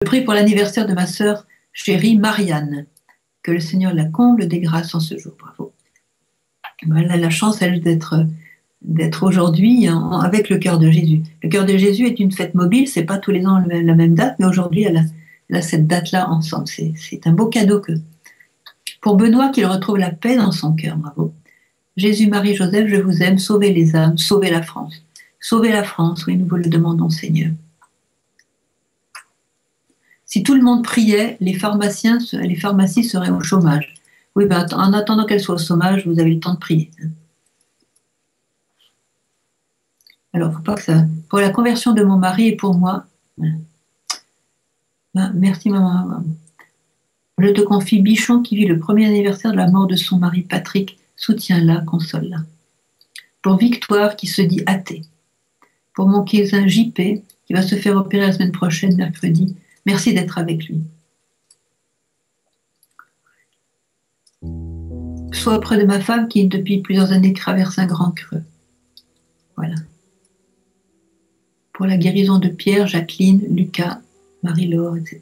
Je prie pour l'anniversaire de ma sœur chérie Marianne. Que le Seigneur la comble des grâces en ce jour. Bravo. Elle a la chance, elle, d'être aujourd'hui avec le cœur de Jésus. Le cœur de Jésus est une fête mobile, c'est pas tous les ans la même date, mais aujourd'hui, elle a cette date-là ensemble. C'est un beau cadeau que. Pour Benoît, qu'il retrouve la paix dans son cœur. Bravo. Jésus, Marie, Joseph, je vous aime, sauvez les âmes, sauvez la France. Sauvez la France, oui, nous vous le demandons, Seigneur. Si tout le monde priait, les pharmacies seraient au chômage. Oui, ben, en attendant qu'elles soient au chômage, vous avez le temps de prier. Alors, faut pas que ça. Pour la conversion de mon mari et pour moi, ben, merci maman. Je te confie Bichon qui vit le premier anniversaire de la mort de son mari Patrick. Soutiens-la, console-la. Pour Victoire qui se dit athée. Pour mon cousin JP qui va se faire opérer la semaine prochaine, mercredi. Merci d'être avec lui. Sois auprès de ma femme qui, depuis plusieurs années, traverse un grand creux. Voilà. Pour la guérison de Pierre, Jacqueline, Lucas, Marie-Laure, etc.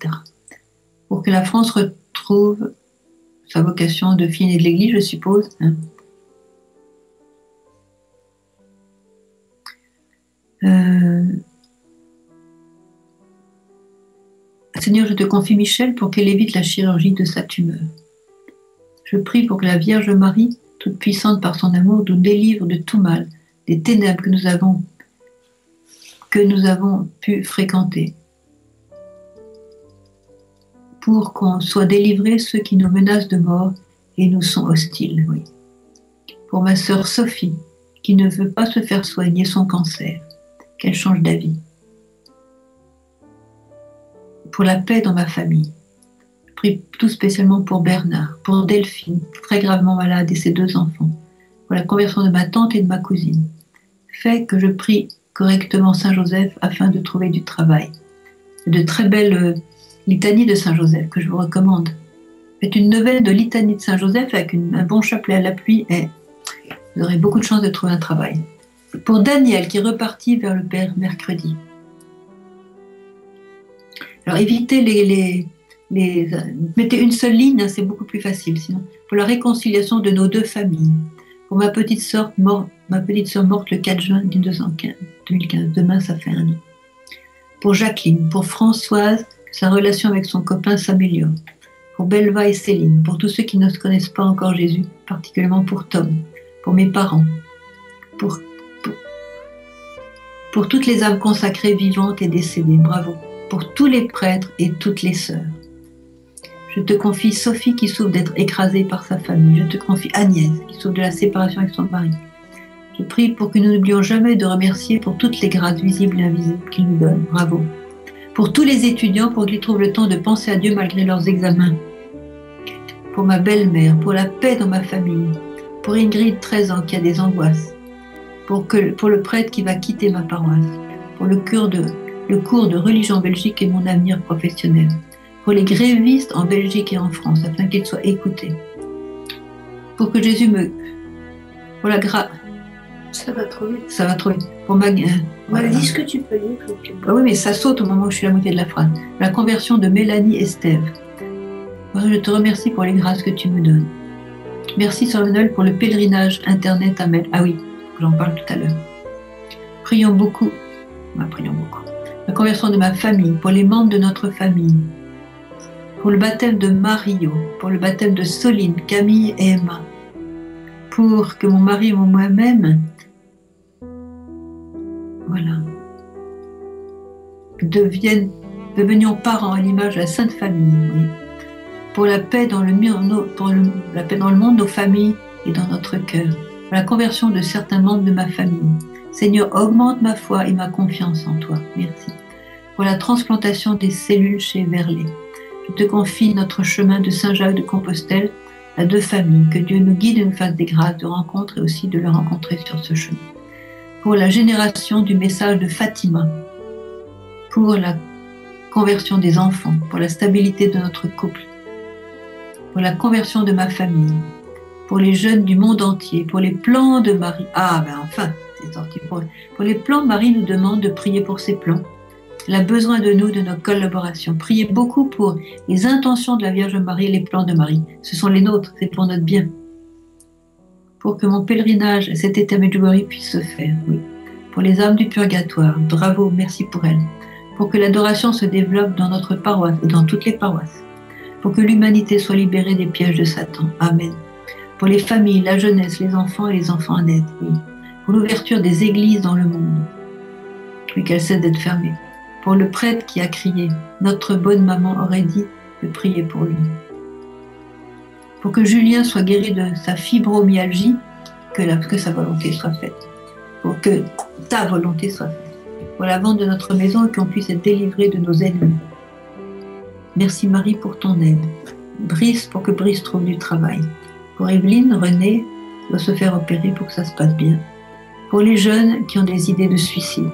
Pour que la France retrouve sa vocation de fille née de l'Église, je suppose. Hein. Seigneur, je te confie Michel pour qu'elle évite la chirurgie de sa tumeur. Je prie pour que la Vierge Marie, toute puissante par son amour, nous délivre de tout mal, des ténèbres que nous avons pu fréquenter. Pour qu'on soit délivrés ceux qui nous menacent de mort et nous sont hostiles. Oui. Pour ma sœur Sophie, qui ne veut pas se faire soigner son cancer, qu'elle change d'avis. Pour la paix dans ma famille. Je prie tout spécialement pour Bernard, pour Delphine, très gravement malade, et ses 2 enfants. Pour la conversion de ma tante et de ma cousine. Fais que je prie correctement Saint Joseph afin de trouver du travail. De très belles litanies de Saint Joseph que je vous recommande. Faites une neuvaine de litanie de Saint Joseph avec un bon chapelet à l'appui et vous aurez beaucoup de chance de trouver un travail. Pour Daniel qui est reparti vers le Père mercredi. Alors évitez mettez une seule ligne, hein, c'est beaucoup plus facile. Sinon, pour la réconciliation de nos 2 familles. Pour ma petite sœur morte le 4 juin 2015. Demain, ça fait 1 an. Pour Jacqueline, pour Françoise, que sa relation avec son copain s'améliore. Pour Belva et Céline, pour tous ceux qui ne connaissent pas encore Jésus, particulièrement pour Tom, pour mes parents, pour toutes les âmes consacrées vivantes et décédées. Bravo. Pour tous les prêtres et toutes les sœurs. Je te confie Sophie qui souffre d'être écrasée par sa famille. Je te confie Agnès qui souffre de la séparation avec son mari. Je prie pour que nous n'oublions jamais de remercier pour toutes les grâces visibles et invisibles qu'il nous donne. Bravo. Pour tous les étudiants, pour qu'ils trouvent le temps de penser à Dieu malgré leurs examens. Pour ma belle-mère, pour la paix dans ma famille. Pour Ingrid, 13 ans, qui a des angoisses. Pour le prêtre qui va quitter ma paroisse. Pour le cours de religion en Belgique et mon avenir professionnel. Pour les grévistes en Belgique et en France, afin qu'ils soient écoutés. Pour que Jésus pour la grâce. Ça va trop vite. Ça va trop vite. Pour ma. Voilà. Dis ce que tu peux lire. Ah oui, mais ça saute au moment où je suis à la moitié de la phrase. La conversion de Mélanie Estève. Je te remercie pour les grâces que tu me donnes. Merci, Sœur Manuel, pour le pèlerinage Internet à Mel. Ah oui, j'en parle tout à l'heure. Prions beaucoup. Prions beaucoup. La conversion de ma famille, pour les membres de notre famille. Pour le baptême de Mario, pour le baptême de Soline, Camille et Emma. Pour que mon mari et moi-même, voilà, devenions parents à l'image de la Sainte Famille. Oui. Pour la paix dans le monde, nos familles et dans notre cœur. Pour la conversion de certains membres de ma famille. Seigneur, augmente ma foi et ma confiance en toi. Merci. Pour la transplantation des cellules chez Verlet. Je te confie notre chemin de Saint-Jacques de Compostelle à 2 familles. Que Dieu nous guide et nous fasse des grâces de rencontre et aussi de le rencontrer sur ce chemin. Pour la génération du message de Fatima. Pour la conversion des enfants. Pour la stabilité de notre couple. Pour la conversion de ma famille. Pour les jeunes du monde entier. Pour les plans de Marie. Ah ben enfin, c'est sorti. Pour les plans, Marie nous demande de prier pour ses plans. Elle a besoin de nous, de nos collaborations. Priez beaucoup pour les intentions de la Vierge Marie et les plans de Marie. Ce sont les nôtres, c'est pour notre bien. Pour que mon pèlerinage à cet état Medjugorje puisse se faire, oui. Pour les âmes du purgatoire, bravo, merci pour elles. Pour que l'adoration se développe dans notre paroisse et dans toutes les paroisses. Pour que l'humanité soit libérée des pièges de Satan. Amen. Pour les familles, la jeunesse, les enfants et les enfants en aide, oui. Pour l'ouverture des églises dans le monde, oui, qu'elles cessent d'être fermées. Pour le prêtre qui a crié, notre bonne maman aurait dit de prier pour lui. Pour que Julien soit guéri de sa fibromyalgie, que sa volonté soit faite. Pour que ta volonté soit faite. Pour la vente de notre maison et qu'on puisse être délivré de nos ennemis. Merci Marie pour ton aide. Brice, pour que Brice trouve du travail. Pour Evelyne, René doit se faire opérer pour que ça se passe bien. Pour les jeunes qui ont des idées de suicide.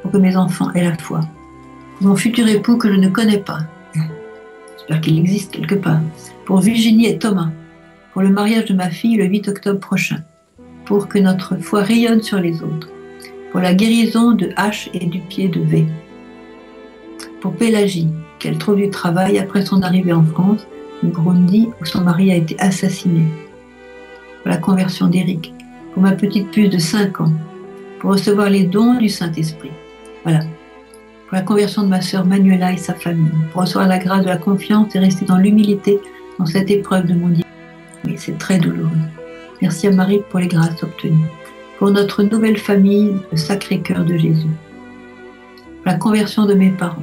Pour que mes enfants aient la foi. Pour mon futur époux que je ne connais pas. J'espère qu'il existe quelque part. Pour Virginie et Thomas. Pour le mariage de ma fille le 8 octobre prochain. Pour que notre foi rayonne sur les autres. Pour la guérison de H et du pied de V. Pour Pélagie, qu'elle trouve du travail après son arrivée en France, au Burundi, où son mari a été assassiné. Pour la conversion d'Éric. Pour ma petite puce de 5 ans. Pour recevoir les dons du Saint-Esprit. Voilà. Pour la conversion de ma sœur Manuela et sa famille. Pour recevoir la grâce de la confiance et rester dans l'humilité dans cette épreuve de mon Dieu. Oui, c'est très douloureux. Merci à Marie pour les grâces obtenues. Pour notre nouvelle famille, le Sacré-Cœur de Jésus. Pour la conversion de mes parents.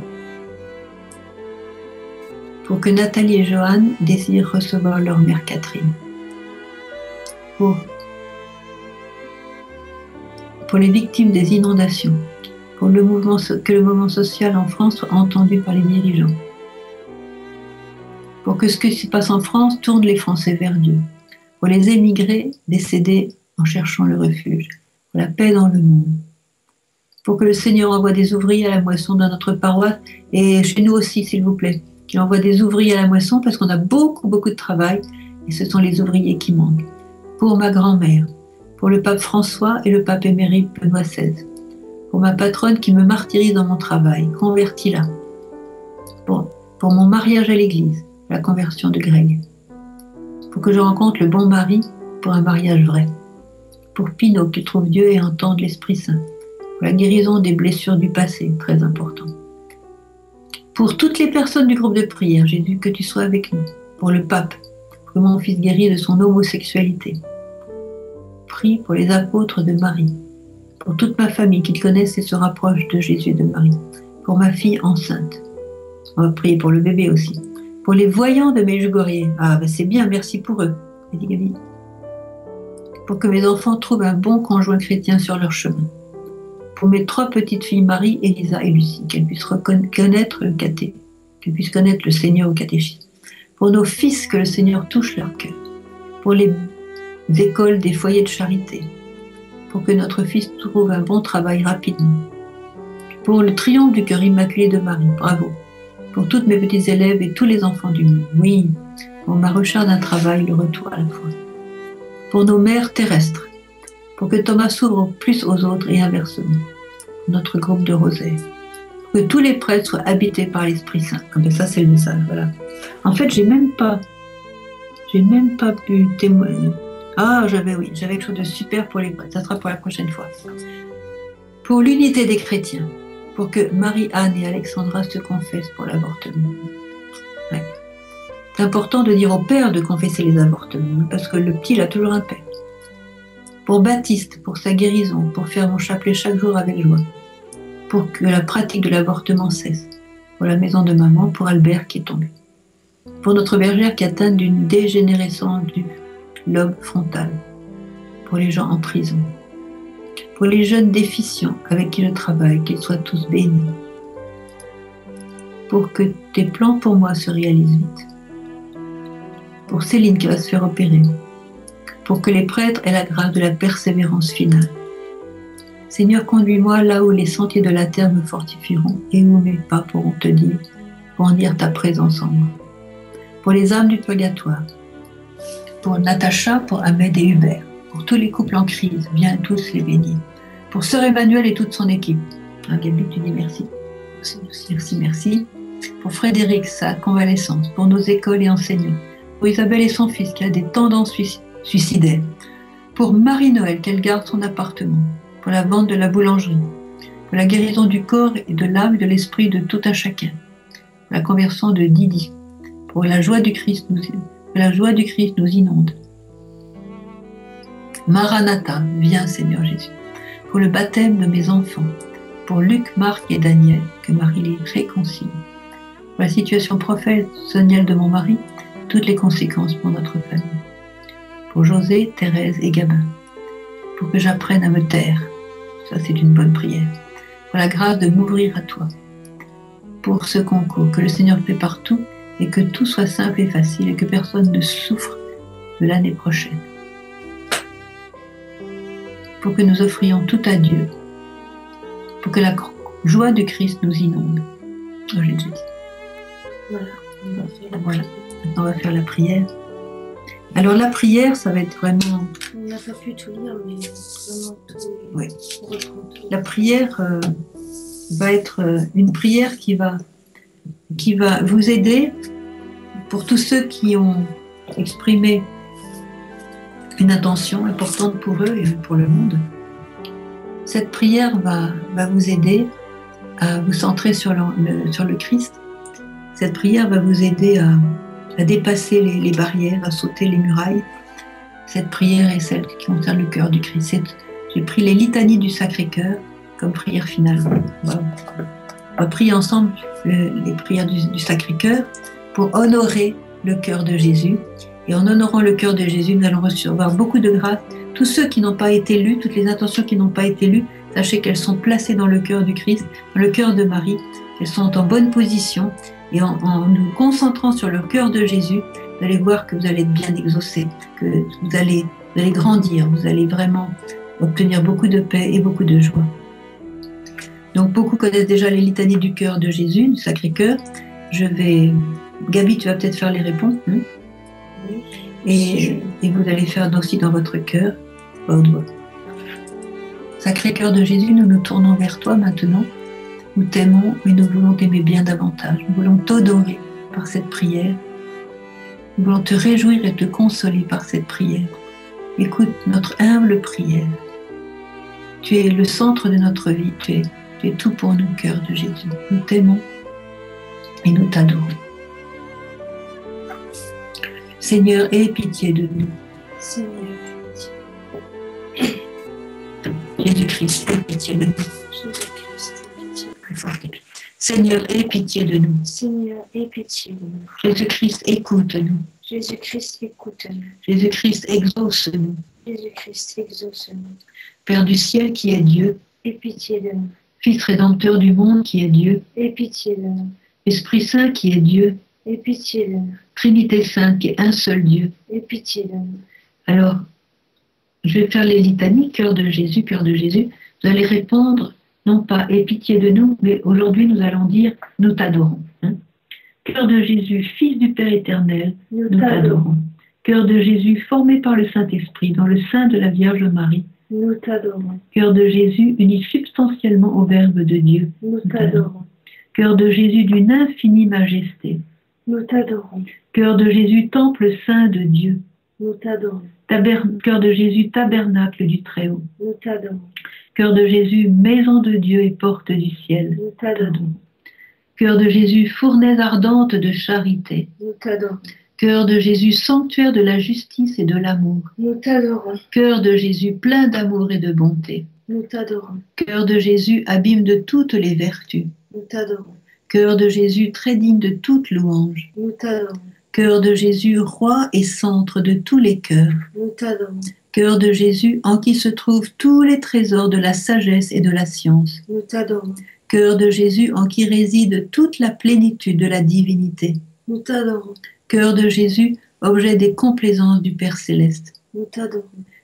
Pour que Nathalie et Johan désirent recevoir leur mère Catherine. Pour les victimes des inondations. Pour que le mouvement social en France soit entendu par les dirigeants. Pour que ce qui se passe en France tourne les Français vers Dieu. Pour les émigrés décédés en cherchant le refuge. Pour la paix dans le monde. Pour que le Seigneur envoie des ouvriers à la moisson dans notre paroisse et chez nous aussi, s'il vous plaît. Qu'il envoie des ouvriers à la moisson parce qu'on a beaucoup de travail et ce sont les ouvriers qui manquent. Pour ma grand-mère. Pour le pape François et le pape émérite Benoît XVI. Pour ma patronne qui me martyrise dans mon travail, convertis-la. Pour mon mariage à l'église, la conversion de Greg. Pour que je rencontre le bon mari pour un mariage vrai. Pour Pinot qui trouve Dieu et entende l'Esprit Saint. Pour la guérison des blessures du passé, très important. Pour toutes les personnes du groupe de prière, Jésus, que tu sois avec nous. Pour le pape, pour que mon fils guérisse de son homosexualité. Prie pour les apôtres de Marie. Pour toute ma famille qui te connaissent et se rapproche de Jésus et de Marie. Pour ma fille enceinte. On va prier pour le bébé aussi. Pour les voyants de Medjugorje. Ah, ben c'est bien, merci pour eux. Gabi. Pour que mes enfants trouvent un bon conjoint chrétien sur leur chemin. Pour mes 3 petites filles, Marie, Elisa et Lucie, qu'elles puissent connaître le caté, qu'elles puissent connaître le Seigneur au catéchisme. Pour nos fils, que le Seigneur touche leur cœur. Pour les écoles des foyers de charité. Pour que notre fils trouve un bon travail rapidement. Pour le triomphe du cœur immaculé de Marie, bravo. Pour toutes mes petits élèves et tous les enfants du monde, oui. Pour ma recherche d'un travail, le retour à la foi. Pour nos mères terrestres. Pour que Thomas s'ouvre plus aux autres et inversement. Notre groupe de rosaires. Pour que tous les prêtres soient habités par l'Esprit Saint. Ah ben ça c'est le message, voilà. En fait, j'ai même pas pu témoigner. Ah, j'avais quelque chose de super pour les prêtres. Ça sera pour la prochaine fois. Pour l'unité des chrétiens. Pour que Marie-Anne et Alexandra se confessent pour l'avortement. Ouais. C'est important de dire au père de confesser les avortements, parce que le petit, il a toujours un père. Pour Baptiste, pour sa guérison, pour faire mon chapelet chaque jour avec joie. Pour que la pratique de l'avortement cesse. Pour la maison de maman, pour Albert qui est tombé. Pour notre bergère qui est atteinte d'une dégénérescence du lobe frontal. Pour les gens en prison. Pour les jeunes déficients avec qui je travaille, qu'ils soient tous bénis. Pour que tes plans pour moi se réalisent vite. Pour Céline qui va se faire opérer. Pour que les prêtres aient la grâce de la persévérance finale. Seigneur, conduis-moi là où les sentiers de la terre me fortifieront et où mes pas pourront te dire ta présence en moi. Pour les âmes du purgatoire. Pour Natacha, pour Ahmed et Hubert. Pour tous les couples en crise, viens tous les bénir. Pour Sœur Emmanuel et toute son équipe. Gabi, tu dis merci. Seigneur. Merci, merci. Pour Frédéric, sa convalescence, pour nos écoles et enseignants, pour Isabelle et son fils qui a des tendances suicidaires, pour Marie-Noël qu'elle garde son appartement, pour la vente de la boulangerie, pour la guérison du corps et de l'âme et de l'esprit de tout un chacun, pour la conversion de Didi, pour la joie du Christ nous inonde. Maranatha, viens Seigneur Jésus, pour le baptême de mes enfants, pour Luc, Marc et Daniel, que Marie les réconcilie. Pour la situation professionnelle de mon mari, toutes les conséquences pour notre famille. Pour José, Thérèse et Gabin, pour que j'apprenne à me taire. Ça, c'est une bonne prière. Pour la grâce de m'ouvrir à toi. Pour ce concours que le Seigneur fait partout et que tout soit simple et facile et que personne ne souffre de l'année prochaine. Pour que nous offrions tout à Dieu. Pour que la joie du Christ nous inonde. Oh Jésus. Voilà. Maintenant, on va faire la prière. Alors la prière, ça va être vraiment... On n'a pas pu tout lire, mais vraiment tout... Oui. On reprend tout. La prière va être une prière qui va vous aider pour tous ceux qui ont exprimé une intention importante pour eux et pour le monde. Cette prière va vous aider à vous centrer sur le Christ. Cette prière va vous aider à dépasser les barrières, à sauter les murailles. Cette prière est celle qui concerne le cœur du Christ. J'ai pris les litanies du Sacré-Cœur comme prière finale. On va prier ensemble les prières du Sacré-Cœur pour honorer le cœur de Jésus. Et en honorant le cœur de Jésus, nous allons recevoir beaucoup de grâce. Tous ceux qui n'ont pas été lus, toutes les intentions qui n'ont pas été lues, sachez qu'elles sont placées dans le cœur du Christ, dans le cœur de Marie. Elles sont en bonne position. Et en nous concentrant sur le cœur de Jésus, vous allez voir que vous allez être bien exaucés, que vous allez grandir, vous allez vraiment obtenir beaucoup de paix et beaucoup de joie. Donc beaucoup connaissent déjà les litanies du cœur de Jésus, du Sacré-Cœur. Gabi, tu vas peut-être faire les réponses. Hein? Oui. Et vous allez faire aussi dans votre cœur, haute voix. Sacré-Cœur de Jésus, nous nous tournons vers toi maintenant. Nous t'aimons, mais nous voulons t'aimer bien davantage. Nous voulons t'adorer par cette prière. Nous voulons te réjouir et te consoler par cette prière. Écoute notre humble prière. Tu es le centre de notre vie. Tu es tout pour nous, cœur de Jésus. Nous t'aimons et nous t'adorons. Seigneur, aie pitié de nous. Seigneur, Jésus-Christ, aie pitié de nous. Jésus-Christ, aie pitié. Très fort. Seigneur, aie pitié de nous. Seigneur, aie pitié de nous. Jésus-Christ, écoute-nous. Jésus-Christ, écoute-nous. Jésus-Christ, exauce-nous. Jésus-Christ, exauce-nous. Père du ciel qui est Dieu, Aie pitié de nous. Fils rédempteur du monde qui est Dieu, Aie pitié de nous. Esprit Saint qui est Dieu, Aie pitié de nous. Trinité Sainte qui est un seul Dieu. Aie pitié de nous. Alors, je vais faire les litanies, cœur de Jésus, cœur de Jésus. Vous allez répondre, non pas aie pitié de nous, mais aujourd'hui nous allons dire, nous t'adorons. Hein? Cœur de Jésus, Fils du Père éternel, nous t'adorons. Cœur de Jésus, formé par le Saint-Esprit, dans le sein de la Vierge Marie, Nous t'adorons. Cœur de Jésus, uni substantiellement au Verbe de Dieu, Nous t'adorons. Cœur de Jésus d'une infinie majesté, Nous t'adorons. Cœur de Jésus, temple saint de Dieu, Nous t'adorons. Cœur de Jésus, tabernacle du Très-Haut, Nous t'adorons. Cœur de Jésus, maison de Dieu et porte du ciel, Nous t'adorons. Cœur de Jésus, fournaise ardente de charité, Nous t'adorons. Cœur de Jésus, sanctuaire de la justice et de l'amour, Nous t'adorons. Cœur de Jésus, plein d'amour et de bonté, Nous t'adorons. Cœur de Jésus, abîme de toutes les vertus, Nous t'adorons. Cœur de Jésus, très digne de toute louange, Nous t'adorons. Cœur de Jésus, roi et centre de tous les cœurs, Nous t'adorons. Cœur de Jésus, en qui se trouvent tous les trésors de la sagesse et de la science, Nous t'adorons. Cœur de Jésus, en qui réside toute la plénitude de la divinité, Nous t'adorons. Cœur de Jésus, objet des complaisances du Père céleste, Nous t'adorons.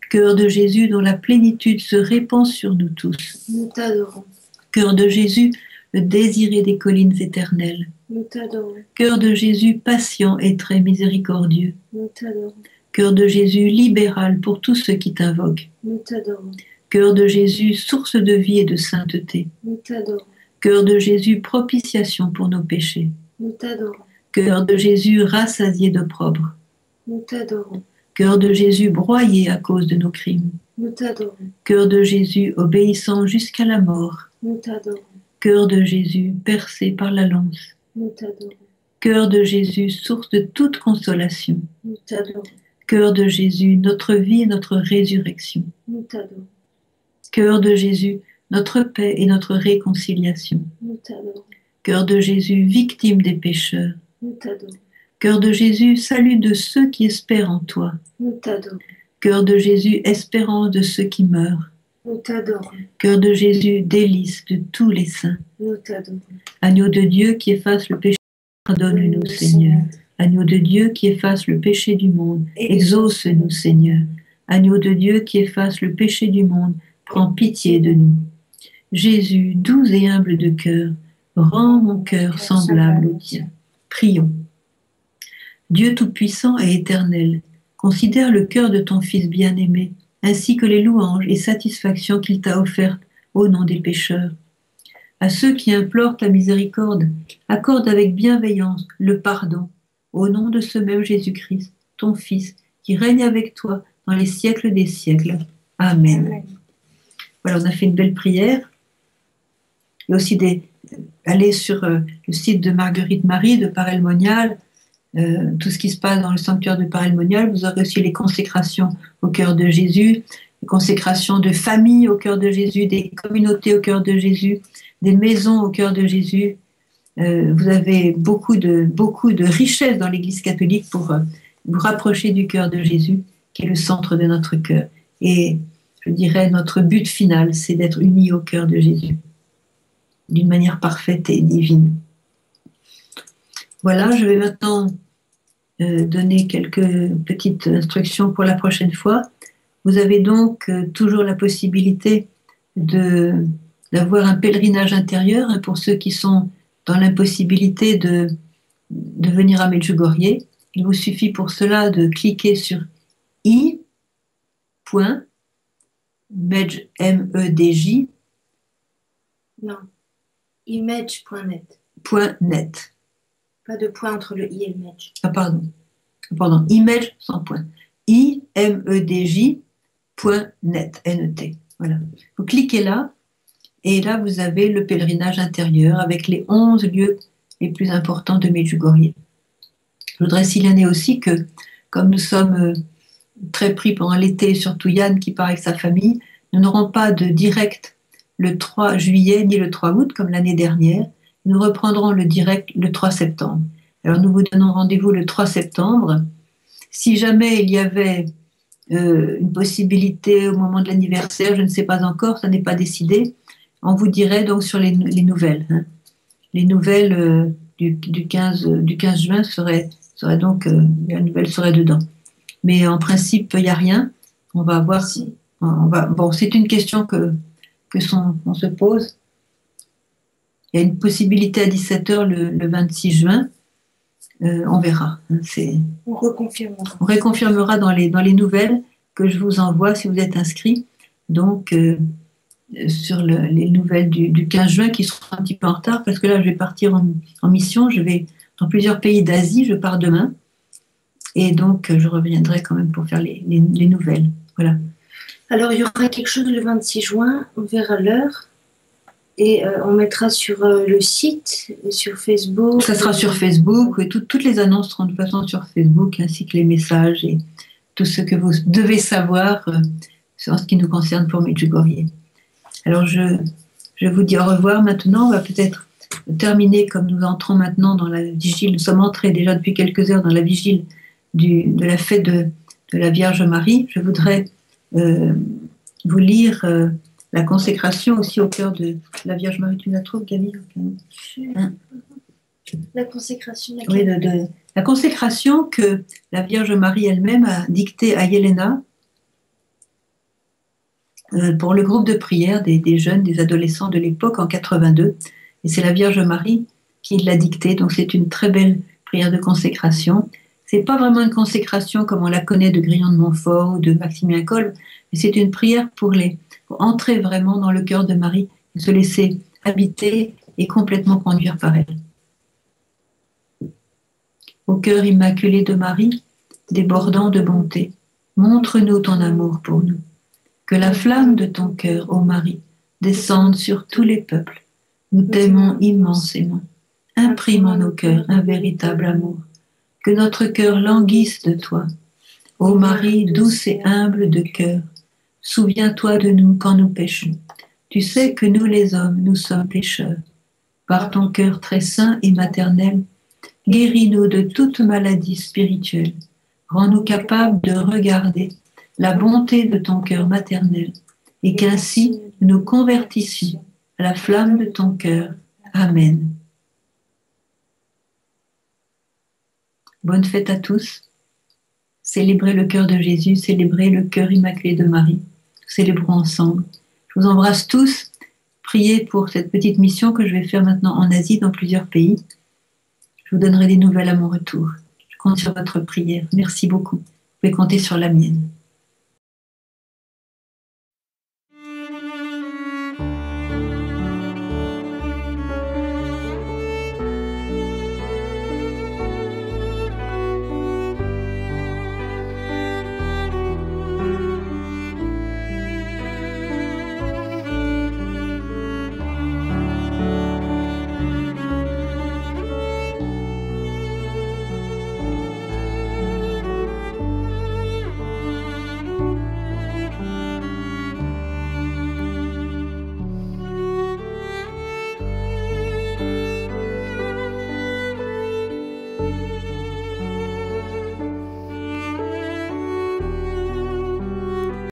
Cœur de Jésus, dont la plénitude se répand sur nous tous, Nous t'adorons. Cœur de Jésus, le désiré des collines éternelles, Nous t'adorons. Cœur de Jésus, patient et très miséricordieux, Nous t'adorons. Cœur de Jésus, libéral pour tous ceux qui t'invoquent, Nous t'adorons. Cœur de Jésus, source de vie et de sainteté, Nous t'adorons. Cœur de Jésus, propitiation pour nos péchés. Nous t'adorons. Cœur de Jésus, rassasié d'opprobre. Nous t'adorons. Cœur de Jésus, broyé à cause de nos crimes. Nous t'adorons. Cœur de Jésus, obéissant jusqu'à la mort. Nous t'adorons. Cœur de Jésus, percé par la lance. Nous t'adorons. Cœur de Jésus, source de toute consolation. Nous t'adorons. Cœur de Jésus, notre vie et notre résurrection. Nous t'adorons. Cœur de Jésus, notre paix et notre réconciliation. Nous t'adorons. Cœur de Jésus, victime des pécheurs. Nous t'adorons. Cœur de Jésus, salut de ceux qui espèrent en toi. Nous t'adorons. Cœur de Jésus, espérance de ceux qui meurent. Nous t'adorons. Cœur de Jésus, délice de tous les saints. Nous t'adorons. Agneau de Dieu qui efface le péché, pardonne-nous, Seigneur. Agneau de Dieu qui efface le péché du monde, exauce-nous, Seigneur. Agneau de Dieu qui efface le péché du monde, prends pitié de nous. Jésus, doux et humble de cœur, rends mon cœur semblable au tien. Prions. Dieu tout-puissant et éternel, considère le cœur de ton Fils bien-aimé, ainsi que les louanges et satisfactions qu'il t'a offertes au nom des pécheurs. À ceux qui implorent ta miséricorde, accorde avec bienveillance le pardon, au nom de ce même Jésus-Christ, ton Fils, qui règne avec toi dans les siècles des siècles. Amen. Amen. Voilà, on a fait une belle prière. Il y a aussi allez sur le site de Marguerite Marie de Paray-le-Monial, tout ce qui se passe dans le sanctuaire de Paray-le-Monial. Vous aurez aussi les consécrations au cœur de Jésus, les consécrations de familles au cœur de Jésus, des communautés au cœur de Jésus, des maisons au cœur de Jésus. Vous avez beaucoup de richesses dans l'Église catholique pour vous rapprocher du cœur de Jésus, qui est le centre de notre cœur. Et je dirais, notre but final, c'est d'être unis au cœur de Jésus, d'une manière parfaite et divine. Voilà, je vais maintenant donner quelques petites instructions pour la prochaine fois. Vous avez donc toujours la possibilité d'avoir un pèlerinage intérieur, hein, pour ceux qui sont dans l'impossibilité de venir à Medjugorje. Il vous suffit pour cela de cliquer sur i.medj, Non. Image.net. .net. Pas de point entre le i et le match. Ah, pardon, image sans point. imedj.net, N-E-T. Voilà. Vous cliquez là, et là, vous avez le pèlerinage intérieur avec les 11 lieux les plus importants de Medjugorje. Je voudrais signaler aussi que, comme nous sommes très pris pendant l'été, surtout Yann qui part avec sa famille, nous n'aurons pas de direct le 3 juillet ni le 3 août comme l'année dernière. Nous reprendrons le direct le 3 septembre. Alors nous vous donnons rendez-vous le 3 septembre. Si jamais il y avait une possibilité au moment de l'anniversaire, je ne sais pas encore, ça n'est pas décidé, on vous dirait donc sur les nouvelles. Hein. Les nouvelles du 15 juin seraient donc, la nouvelle serait dedans. Mais en principe, il n'y a rien. On va voir si... Bon, c'est une question on se pose. Il y a une possibilité à 17h le 26 juin. On verra. Hein, On reconfirmera. On reconfirmera dans les nouvelles que je vous envoie si vous êtes inscrits. Donc, sur les nouvelles du 15 juin qui seront un petit peu en retard parce que là, je vais partir en mission. Je vais dans plusieurs pays d'Asie. Je pars demain. Et donc, je reviendrai quand même pour faire les nouvelles. Voilà. Alors, il y aura quelque chose le 26 juin. On verra l'heure. Et on mettra sur le site, et sur Facebook. Ça sera sur Facebook, et toutes les annonces seront de toute façon sur Facebook, ainsi que les messages et tout ce que vous devez savoir en ce qui nous concerne pour Medjugorje. Alors je vous dis au revoir maintenant. On va peut-être terminer comme nous entrons maintenant dans la vigile. Nous sommes entrés déjà depuis quelques heures dans la vigile de la fête de la Vierge Marie. Je voudrais vous lire... la consécration aussi au cœur de la Vierge Marie. Tu la trouves, Camille? Hein? La consécration. Oui, la consécration que la Vierge Marie elle-même a dictée à Yelena pour le groupe de prière des jeunes, des adolescents de l'époque en 82. Et c'est la Vierge Marie qui l'a dictée. Donc c'est une très belle prière de consécration. C'est pas vraiment une consécration comme on la connaît de Grillon de Montfort ou de Maximilien Kolbe, mais c'est une prière pour entrer vraiment dans le cœur de Marie, et se laisser habiter et complètement conduire par elle. Au cœur immaculé de Marie, débordant de bonté, montre-nous ton amour pour nous. Que la flamme de ton cœur, ô Marie, descende sur tous les peuples. Nous t'aimons immensément. Imprime en nos cœurs un véritable amour. Que notre cœur languisse de toi. Ô Marie, douce et humble de cœur, souviens-toi de nous quand nous péchons. Tu sais que nous les hommes, nous sommes pécheurs. Par ton cœur très saint et maternel, guéris-nous de toute maladie spirituelle. Rends-nous capables de regarder la bonté de ton cœur maternel et qu'ainsi nous convertissions à la flamme de ton cœur. Amen. Bonne fête à tous. Célébrez le cœur de Jésus, célébrez le cœur immaculé de Marie. Célébrons ensemble. Je vous embrasse tous. Priez pour cette petite mission que je vais faire maintenant en Asie, dans plusieurs pays. Je vous donnerai des nouvelles à mon retour. Je compte sur votre prière. Merci beaucoup. Vous pouvez compter sur la mienne.